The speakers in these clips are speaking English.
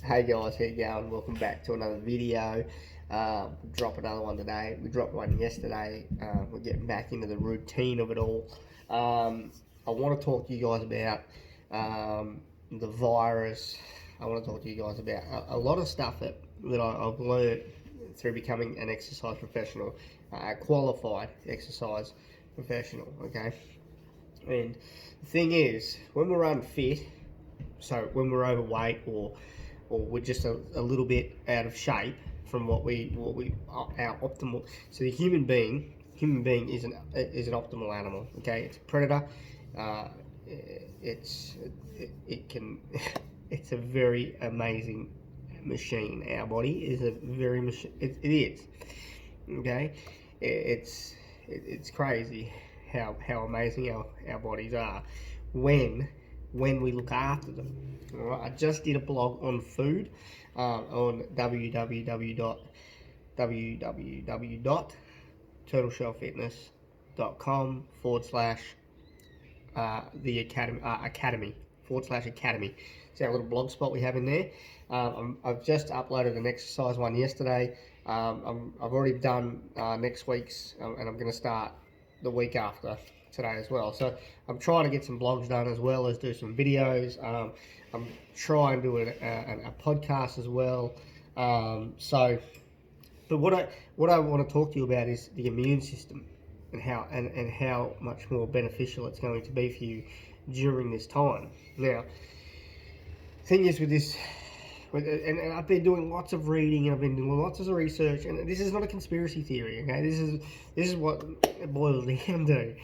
Hey guys, how you going? Welcome back to another video. Drop another one today. We dropped one yesterday. We're getting back into the routine of it all. I want to talk to you guys about the virus. I want to talk to you guys about a lot of stuff that I've learned through becoming an exercise professional, a qualified exercise professional. Okay, and the thing is, when we're unfit, so when we're overweight or we're just a little bit out of shape from what we our optimal. So the human being is an optimal animal. Okay, it's a predator. Uh, it can it's a very amazing machine. Our body is a very machine. It is. Okay, it's crazy how amazing our bodies are when we look after them. All right, I just did a blog on food on www.turtleshellfitness.com/ the academy / academy. It's our little blog spot we have in there. I've just uploaded an exercise one yesterday. I've already done next week's, and I'm going to start the week after today as well. So I'm trying to get some blogs done as well as do some videos. I'm trying to do a podcast as well. But what I want to talk to you about is the immune system and how much more beneficial it's going to be for you during this time. Now, thing is with this, and I've been doing lots of reading and I've been doing lots of research, and this is not a conspiracy theory. Okay, this is what it boils down to.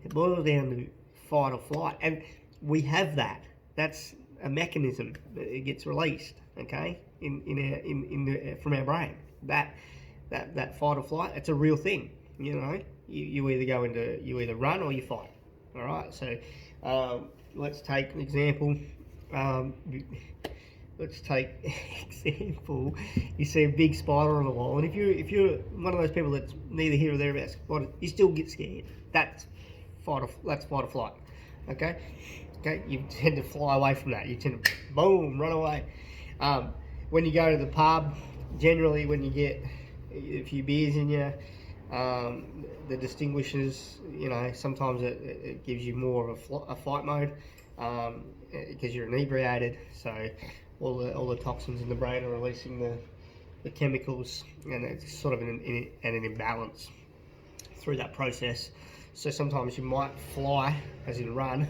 It boils down to fight or flight, and we have that. That's a mechanism that it gets released. Okay, from our brain. That fight or flight. It's a real thing. You know, you either run or you fight. All right. So let's take an example. Let's take example. You see a big spider on the wall, and if you're one of those people that's neither here or there about you still get scared. That's fight or flight. Okay. You tend to fly away from that. You tend to boom, run away. When you go to the pub, generally when you get a few beers in you, the distinguishes. You know, sometimes it gives you more of a fight mode because you're inebriated. So all the toxins in the brain are releasing the chemicals, and it's sort of an imbalance through that process. So sometimes you might fly, as in run,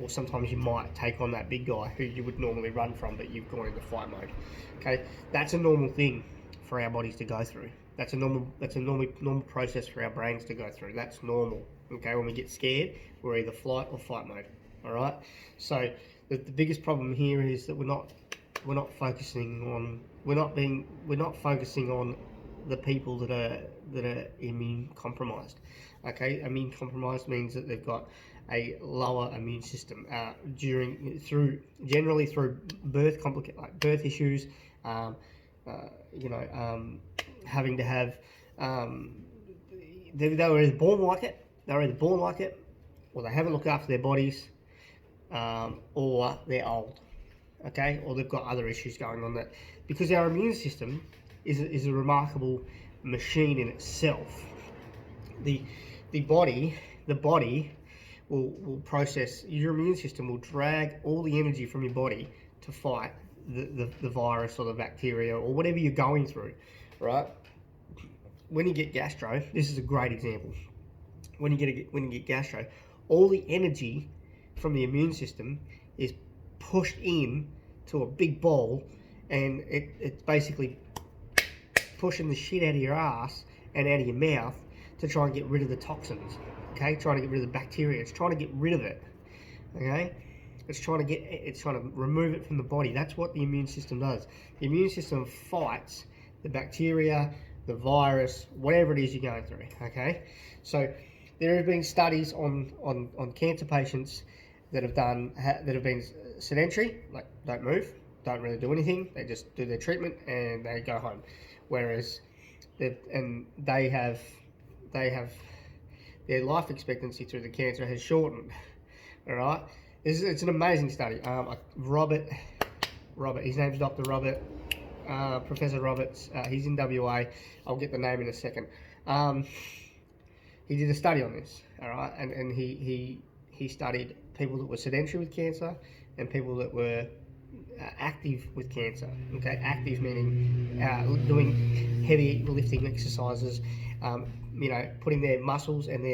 or sometimes you might take on that big guy who you would normally run from, but you've gone into fight mode. Okay, that's a normal thing for our bodies to go through. That's a normal process for our brains to go through. That's normal. Okay, when we get scared, we're either flight or fight mode. All right. So the biggest problem here is that we're not focusing on the people that are immune compromised. Okay, immune compromised means that they've got a lower immune system generally through birth issues, having to have they were either born like it, or they haven't looked after their bodies, or they're old. Okay, or they've got other issues going on, that because our immune system is a remarkable machine in itself. The body will process, your immune system will drag all the energy from your body to fight the virus or the bacteria or whatever you're going through, right? When you get gastro, this is a great example. When you get gastro, all the energy from the immune system is pushed in to a big ball, and it's basically pushing the shit out of your ass and out of your mouth to try and get rid of the toxins. Okay, trying to get rid of the bacteria. It's trying to get rid of it. Okay, it's trying to remove it from the body. That's what the immune system does. The immune system fights the bacteria, the virus, whatever it is you're going through. Okay, so there have been studies on cancer patients that have been sedentary, like don't move, don't really do anything. They just do their treatment and they go home. Whereas they have their life expectancy through the cancer has shortened. All right, it's an amazing study. Robert Robert. His name's Dr. Robert, Professor Roberts. He's in WA. I'll get the name in a second. He did a study on this, all right, and he studied people that were sedentary with cancer and people that were active with cancer. Okay, active meaning doing heavy lifting exercises, putting their muscles and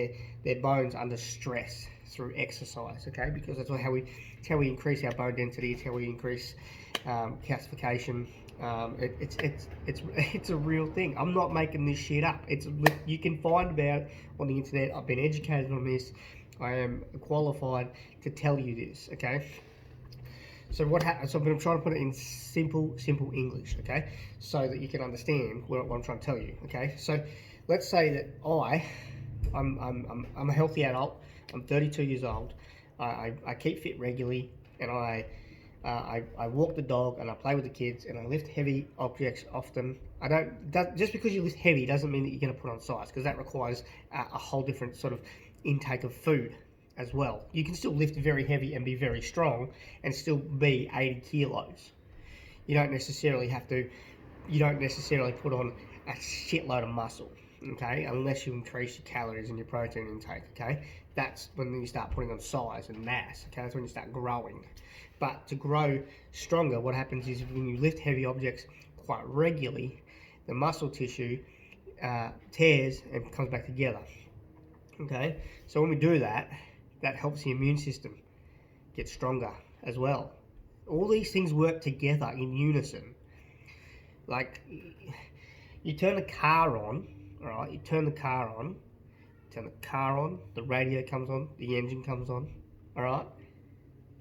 their bones under stress through exercise. Okay, because that's how we increase our bone density. It's how we increase calcification. It's a real thing. I'm not making this shit up. You can find about it on the internet. I've been educated on this. I am qualified to tell you this. Okay. So so I'm going to try to put it in simple English. Okay, so that you can understand what I'm trying to tell you. Okay. So let's say that I'm a healthy adult. I'm 32 years old. I keep fit regularly, and I walk the dog and I play with the kids and I lift heavy objects often. Just because you lift heavy doesn't mean that you're going to put on size, because that requires a whole different sort of intake of food as well. You can still lift very heavy and be very strong and still be 80 kilos. You don't necessarily put on a shitload of muscle, okay, unless you increase your calories and your protein intake, okay. That's when you start putting on size and mass, okay. That's when you start growing. But to grow stronger, what happens is when you lift heavy objects quite regularly, the muscle tissue tears and comes back together, okay. So when we do that, that helps the immune system get stronger as well. All these things work together in unison. Like, you turn the car on, all right? You turn the car on, the radio comes on, the engine comes on, all right?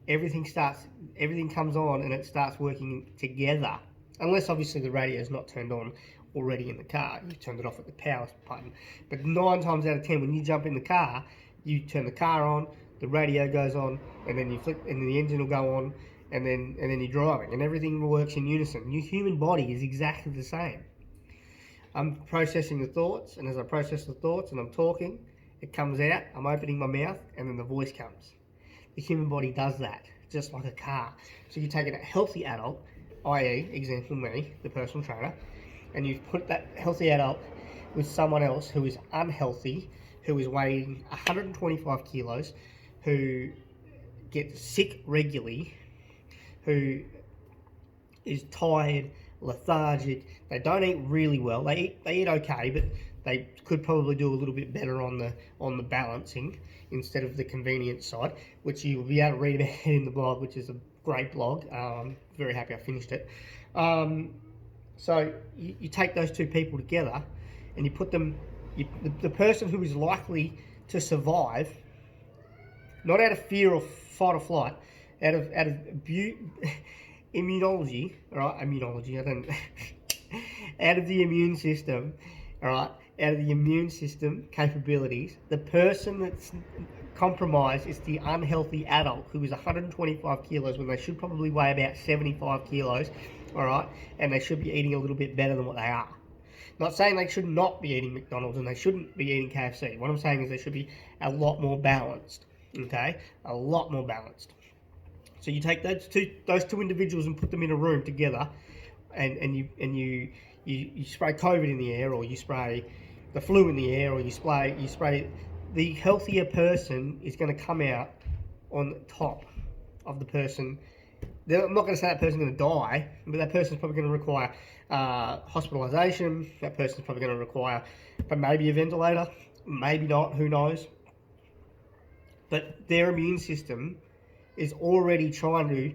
Everything comes on and it starts working together. Unless obviously the radio is not turned on already in the car. You turned it off at the power button. But 9 times out of 10, when you jump in the car, you turn the car on, the radio goes on, and then you flip, and then the engine will go on, and then you're driving, and everything works in unison. Your human body is exactly the same. I'm processing the thoughts, and as I process the thoughts and I'm talking, it comes out, I'm opening my mouth, and then the voice comes. The human body does that, just like a car. So you take a healthy adult, i.e., example me, the personal trainer, and you put that healthy adult with someone else who is unhealthy, who is weighing 125 kilos, who gets sick regularly, who is tired, lethargic. They don't eat really well. They eat okay, but they could probably do a little bit better on the balancing instead of the convenience side, which you will be able to read about in the blog, which is a great blog. I'm very happy I finished it. So you take those two people together and you put them, the person who is likely to survive, not out of fear or fight or flight, out of immunology, all right, out of the immune system, all right, out of the immune system capabilities, the person that's compromised is the unhealthy adult who is 125 kilos when they should probably weigh about 75 kilos, all right, and they should be eating a little bit better than what they are. Not saying they should not be eating McDonald's and they shouldn't be eating KFC. What I'm saying is they should be a lot more balanced, okay, a lot more balanced. So you take those two individuals and put them in a room together, and you spray COVID in the air, or you spray the flu in the air, or you spray. The healthier person is going to come out on top of the person. I'm not going to say that person's going to die, but that person's probably going to require hospitalisation. That person's probably going to require maybe a ventilator, maybe not. Who knows? But their immune system is already trying to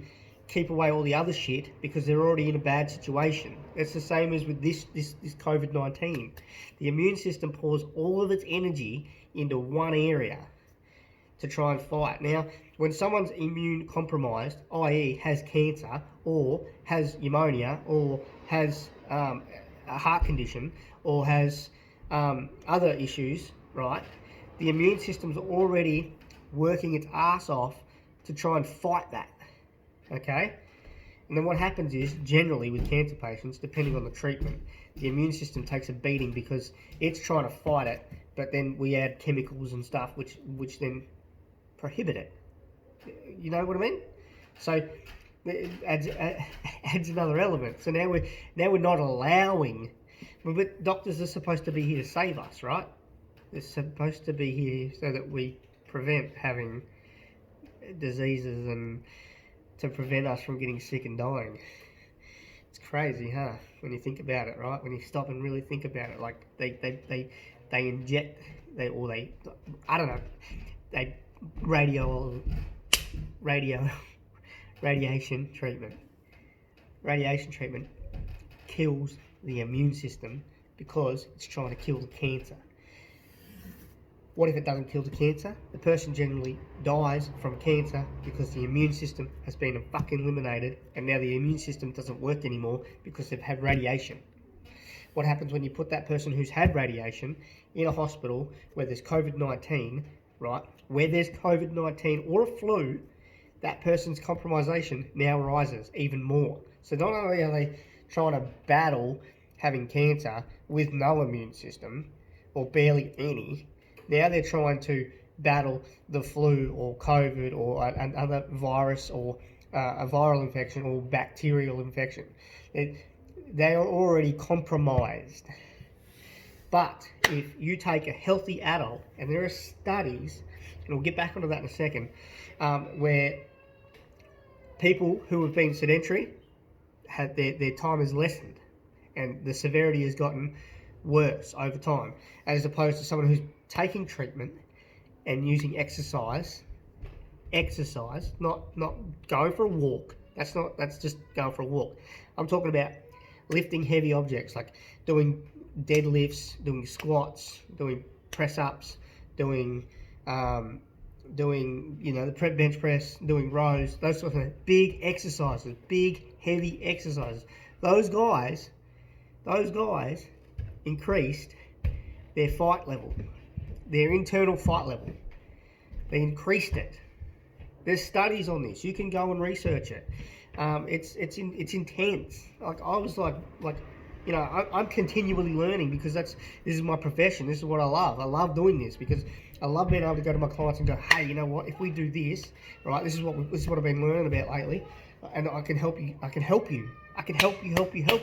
keep away all the other shit because they're already in a bad situation. It's the same as with this COVID-19. The immune system pours all of its energy into one area to try and fight. Now, when someone's immune compromised, i.e. has cancer or has pneumonia or has a heart condition or has other issues, right? The immune system's already working its ass off to try and fight that, okay? And then what happens is, generally with cancer patients, depending on the treatment, the immune system takes a beating because it's trying to fight it, but then we add chemicals and stuff which then prohibit it. You know what I mean? So It adds another element. So now we're not allowing. But doctors are supposed to be here to save us, right? They're supposed to be here so that we prevent having diseases and to prevent us from getting sick and dying. It's crazy, huh? When you think about it, right? When you stop and really think about it, like they inject, I don't know, they radiation treatment. Radiation treatment kills the immune system because it's trying to kill the cancer. What if it doesn't kill the cancer? The person generally dies from cancer because the immune system has been fucking eliminated, and now the immune system doesn't work anymore because they've had radiation. What happens when you put that person who's had radiation in a hospital where there's COVID-19, right? Where there's COVID-19 or a flu, that person's compromisation now rises even more. So not only are they trying to battle having cancer with no immune system, or barely any, now they're trying to battle the flu or COVID or another virus or a viral infection or bacterial infection. They are already compromised. But if you take a healthy adult, and there are studies, and we'll get back onto that in a second, where people who have been sedentary, their time is lessened and the severity has gotten worse over time, as opposed to someone who's taking treatment and using exercise, not going for a walk. That's just going for a walk. I'm talking about lifting heavy objects, like doing deadlifts, doing squats, doing press ups, doing the bench press, doing rows, those sorts of big exercises, big heavy exercises. Those guys increased their fight level, their internal fight level. They increased it. There's studies on this. You can go and research it. It's intense. I'm continually learning because this is my profession. This is what I love. I love doing this because I love being able to go to my clients and go, hey, you know what? If we do this, right? This is what I've been learning about lately, and I can help you. I can help you. Help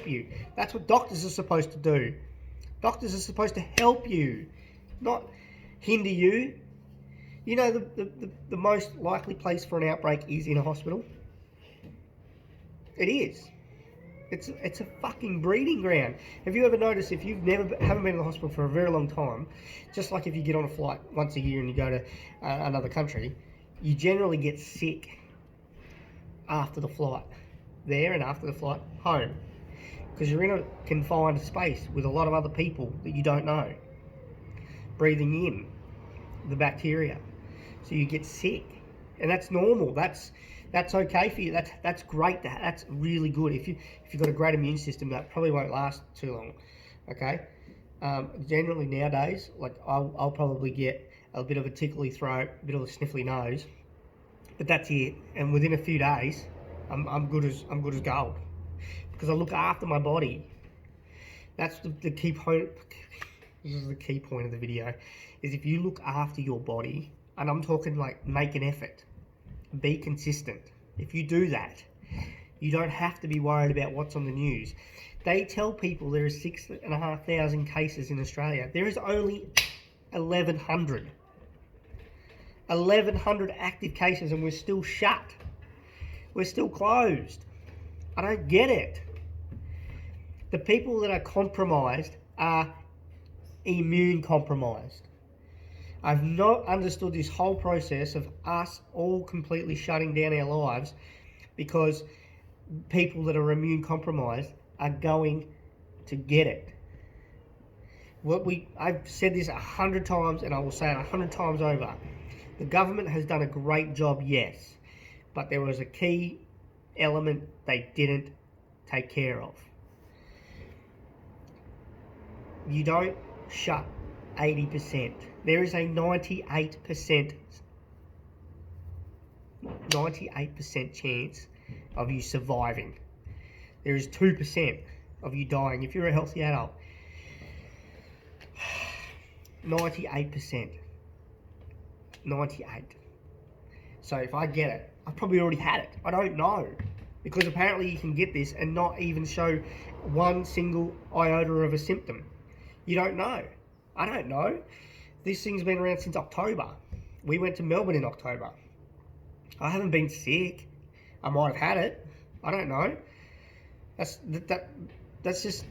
you. That's what doctors are supposed to do. Doctors are supposed to help you, not hinder you. You know, the most likely place for an outbreak is in a hospital. It is. It's a fucking breeding ground. Have you ever noticed, if you've haven't been in the hospital for a very long time, just like if you get on a flight once a year and you go to another country, you generally get sick after the flight there and after the flight home, because you're in a confined space with a lot of other people that you don't know, breathing in the bacteria, so you get sick, and that's normal. That's okay for you. That's great. That's really good. If you've got a great immune system, that probably won't last too long. Okay. Generally nowadays, like I'll probably get a bit of a tickly throat, a bit of a sniffly nose, but that's it. And within a few days, I'm good as gold, because I look after my body. That's the key point. This is the key point of the video, is if you look after your body, and I'm talking like make an effort. Be consistent. If you do that, you don't have to be worried about what's on the news. They tell people there is 6,500 cases in Australia. There is only 1,100. 1,100 active cases, and we're still shut. We're still closed. I don't get it. The people that are compromised are immune compromised. I've not understood this whole process of us all completely shutting down our lives because people that are immune compromised are going to get it. I've said this 100 times, and I will say it 100 times over. The government has done a great job, yes, but there was a key element they didn't take care of. You don't shut 80%. There is a 98% chance of you surviving. There is 2% of you dying. If you're a healthy adult, 98%. 98. So if I get it, I've probably already had it. I don't know. Because apparently you can get this and not even show one single iota of a symptom. You don't know. I don't know. This thing's been around since October. We went to Melbourne in October. I haven't been sick. I might have had it. I don't know. That's just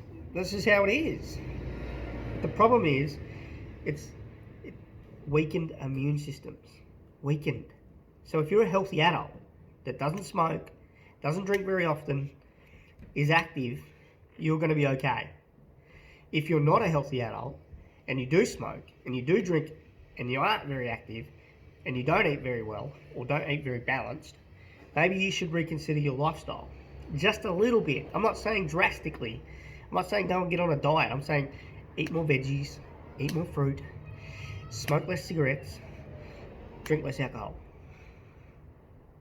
how it is. The problem is, it weakened immune systems. Weakened. So if you're a healthy adult that doesn't smoke, doesn't drink very often, is active, you're going to be okay. If you're not a healthy adult and you do smoke and you do drink and you aren't very active and you don't eat very well or don't eat very balanced, maybe you should reconsider your lifestyle. Just a little bit. I'm not saying drastically. I'm not saying go and get on a diet. I'm saying eat more veggies, eat more fruit, smoke less cigarettes, drink less alcohol.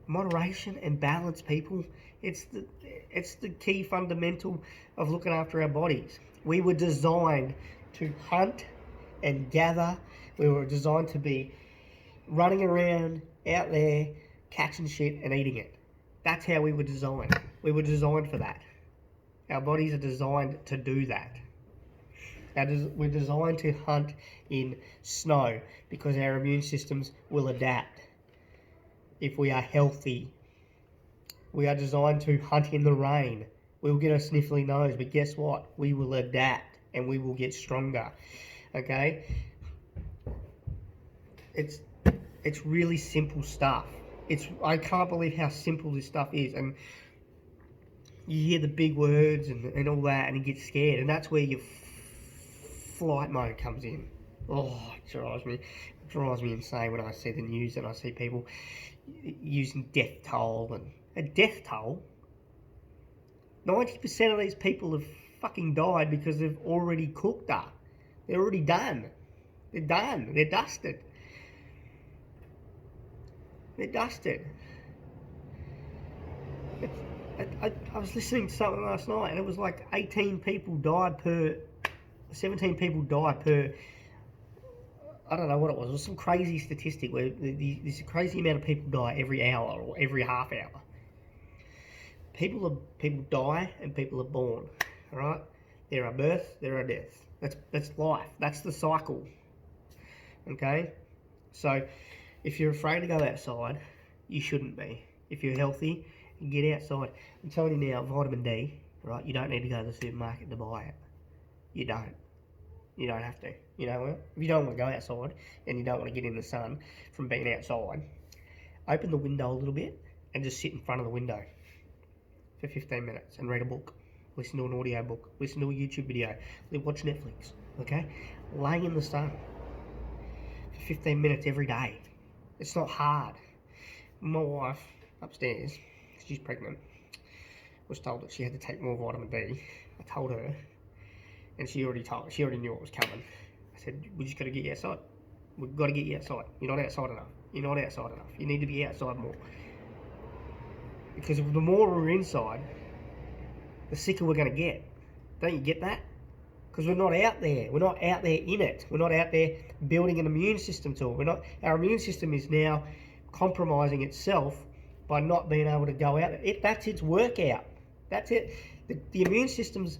Moderation and balance, people. It's the key fundamental of looking after our bodies. We were designed to hunt and gather. We were designed to be running around out there, catching shit and eating it. That's how we were designed. We were designed for that. Our bodies are designed to do that. We're designed to hunt in snow because our immune systems will adapt. If we are healthy, we are designed to hunt in the rain. We will get a sniffly nose, but guess what? We will adapt and we will get stronger. Okay? It's really simple stuff. I can't believe how simple this stuff is, and you hear the big words and all that, and you get scared, and that's where your flight mode comes in. Oh, it drives me insane when I see the news and I see people using death toll, and a death toll. 90% of these people have fucking died because they've already cooked up. They're already done. They're done. They're dusted. They're dusted. I was listening to something last night, and it was like 17 people died per, I don't know what it was. It was some crazy statistic where this crazy amount of people die every hour or every half hour. People die and people are born. All right, there are births, there are deaths. That's life. That's the cycle. Okay, so if you're afraid to go outside, you shouldn't be. If you're healthy, get outside. I'm telling you now, vitamin D. Right, you don't need to go to the supermarket to buy it. You don't. You don't have to. You know what? If you don't want to go outside and you don't want to get in the sun from being outside, open the window a little bit and just sit in front of the window for 15 minutes and read a book. Listen to an audio book. Listen to a YouTube video. Watch Netflix. Okay? Lay in the sun for 15 minutes every day. It's not hard. My wife upstairs, she's pregnant, was told that she had to take more vitamin D. I told her, and she already knew it was coming. I said, we just got to get you outside. We've got to get you outside. You're not outside enough. You're not outside enough. You need to be outside more. Because the more we're inside, the sicker we're going to get. Don't you get that? Because we're not out there. We're not out there in it. We're not out there building an immune system to it. Our immune system is now compromising itself by not being able to go out there. That's its workout. That's it. The immune system's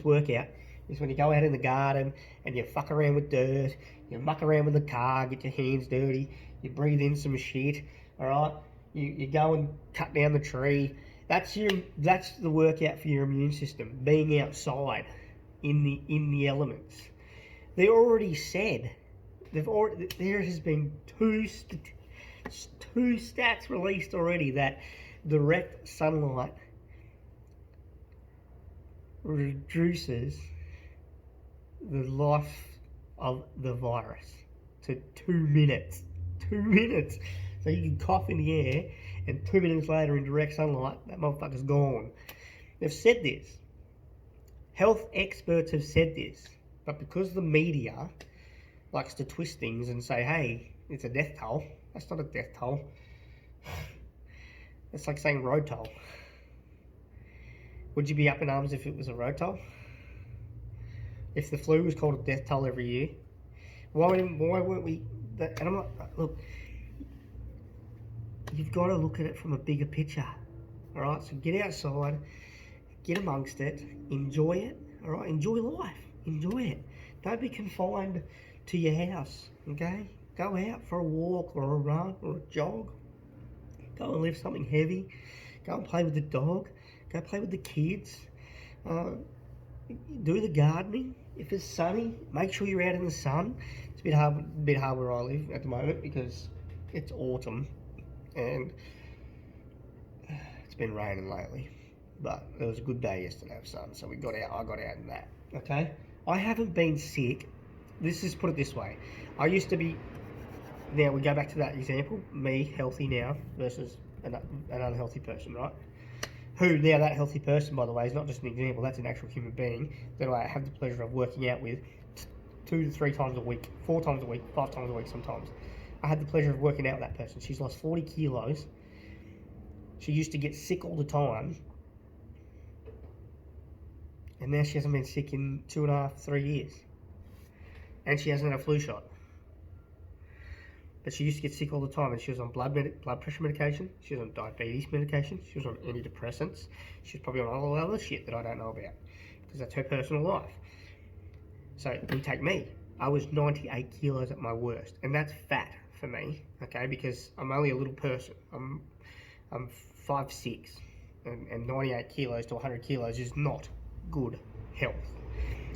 workout is when you go out in the garden and you fuck around with dirt, you muck around with the car, get your hands dirty, you breathe in some shit, all right? You go and cut down the tree. That's the workout for your immune system, being outside in the elements. They already said, there has been two stats released already that direct sunlight reduces the life of the virus to 2 minutes. 2 minutes. So you can cough in the air, and 2 minutes later in direct sunlight, that motherfucker's gone. They've said this. Health experts have said this. But because the media likes to twist things and say, hey, it's a death toll. That's not a death toll. It's like saying road toll. Would you be up in arms if it was a road toll? If the flu was called a death toll every year? Why weren't we... And I'm not... Look, you've got to look at it from a bigger picture. All right, so get outside, get amongst it, enjoy it. All right, enjoy life, enjoy it. Don't be confined to your house. Okay, go out for a walk or a run or a jog. Go and lift something heavy. Go and play with the dog. Go play with the kids. Do the gardening. If it's sunny, make sure you're out in the sun. It's a bit hard where I live at the moment because it's autumn and it's been raining lately. But it was a good day yesterday of sun, so we got out. I got out in that. Okay, I haven't been sick. Put it this way. I used to be. Now we go back to that example. Me healthy now versus another healthy person, right? Who now that healthy person, by the way, is not just an example. That's an actual human being that I have the pleasure of working out with 2 to 3 times a week, 4 times a week, 5 times a week sometimes. I had the pleasure of working out with that person. She's lost 40 kilos. She used to get sick all the time. And now she hasn't been sick in 2.5, 3 years. And she hasn't had a flu shot. But she used to get sick all the time, and she was on blood pressure medication, she was on diabetes medication, she was on antidepressants, she was probably on all other shit that I don't know about, because that's her personal life. So, you take me. I was 98 kilos at my worst, and that's fat for me, okay, because I'm only a little person. I'm 5'6", and 98 kilos to 100 kilos is not good health.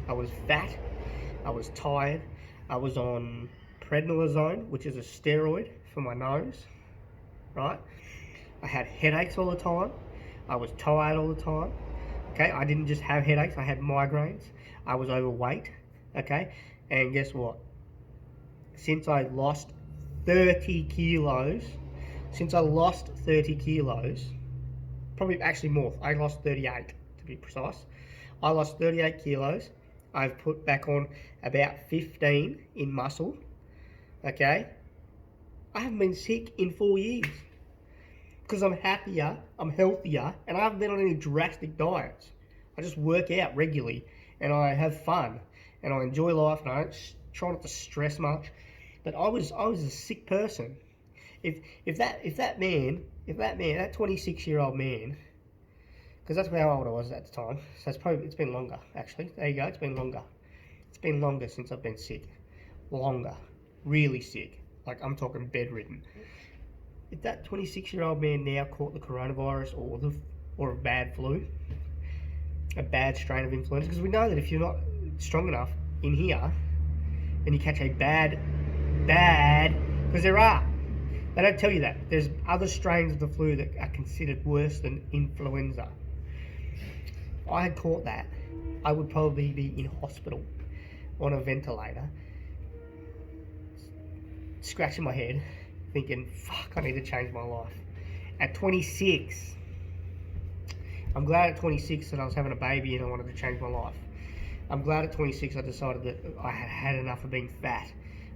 I was fat, I was tired, I was on prednisone, which is a steroid for my nose, right? I had headaches all the time. I was tired all the time. Okay, I didn't just have headaches, I had migraines. I was overweight, okay? And guess what? Since I lost 30 kilos, probably actually more, I lost 38 to be precise. I lost 38 kilos. I've put back on about 15 in muscle. Okay, I haven't been sick in 4 years because I'm happier, I'm healthier, and I haven't been on any drastic diets. I just work out regularly, and I have fun, and I enjoy life, and I don't try not to stress much. But I was a sick person. If that 26-year-old man, because that's how old I was at the time. So it's been longer actually. There you go. It's been longer. It's been longer since I've been sick. Longer. Really sick, like I'm talking bedridden. If that 26-year-old man now caught the coronavirus or a bad flu, a bad strain of influenza, because we know that if you're not strong enough in here and you catch a bad, because they don't tell you that. There's other strains of the flu that are considered worse than influenza. If I had caught that, I would probably be in hospital on a ventilator, scratching my head, thinking, fuck, I need to change my life. At 26, I'm glad at 26 that I was having a baby and I wanted to change my life. I'm glad at 26 I decided that I had had enough of being fat.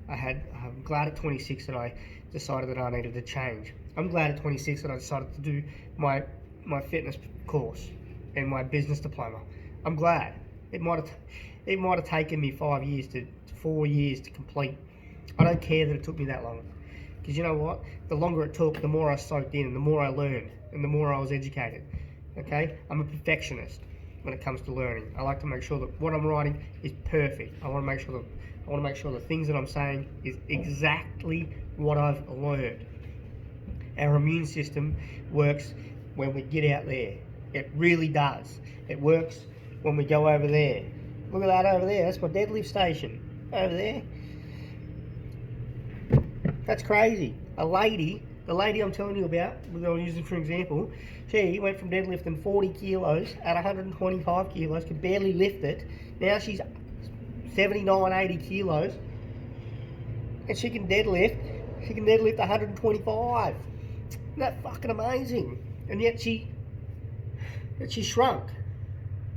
I'm glad at 26 that I decided that I needed to change. I'm glad at 26 that I decided to do my fitness course and my business diploma. I'm glad. It might have taken me 4 years to complete. I don't care that it took me that long, because you know what? The longer it took, the more I soaked in, and the more I learned, and the more I was educated. Okay? I'm a perfectionist when it comes to learning. I like to make sure that what I'm writing is perfect. I want to make sure the things that I'm saying is exactly what I've learned. Our immune system works when we get out there. It really does. It works when we go over there. Look at that over there. That's my deadlift station over there. That's crazy. The lady I'm telling you about, that I'm using for example, she went from deadlifting 40 kilos at 125 kilos, could barely lift it. Now she's 79, 80 kilos, and she can deadlift 125. Isn't that fucking amazing? And yet she shrunk.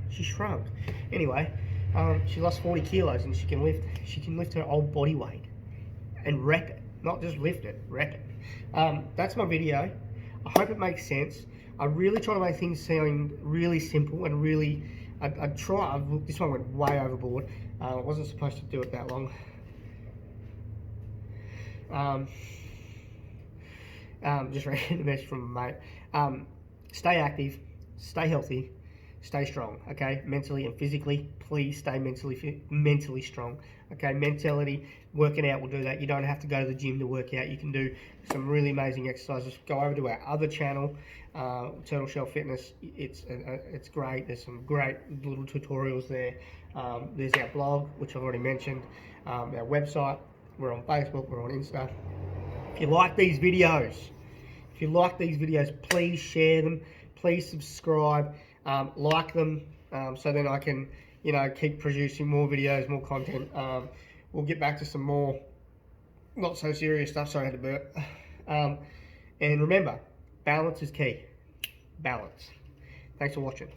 She shrunk. Anyway, she lost 40 kilos, and she can lift her old body weight and wreck it. Not just lift it, wreck it. That's my video. I hope it makes sense. I really try to make things sound really simple and really. This one went way overboard. I wasn't supposed to do it that long. Just read the message from a mate. Stay active, stay healthy, stay strong. Okay, mentally and physically. Please stay mentally strong. Okay, mentality, working out will do that. You don't have to go to the gym to work out. You can do some really amazing exercises. Go over to our other channel, Turtle Shell Fitness. It's great. There's some great little tutorials there. There's our blog, which I've already mentioned. Our website. We're on Facebook. We're on Insta. If you like these videos, please share them. Please subscribe, like them, so then I can, keep producing more videos, more content. We'll get back to some more not so serious stuff. Sorry, I had to burp. And remember, balance is key. Balance. Thanks for watching.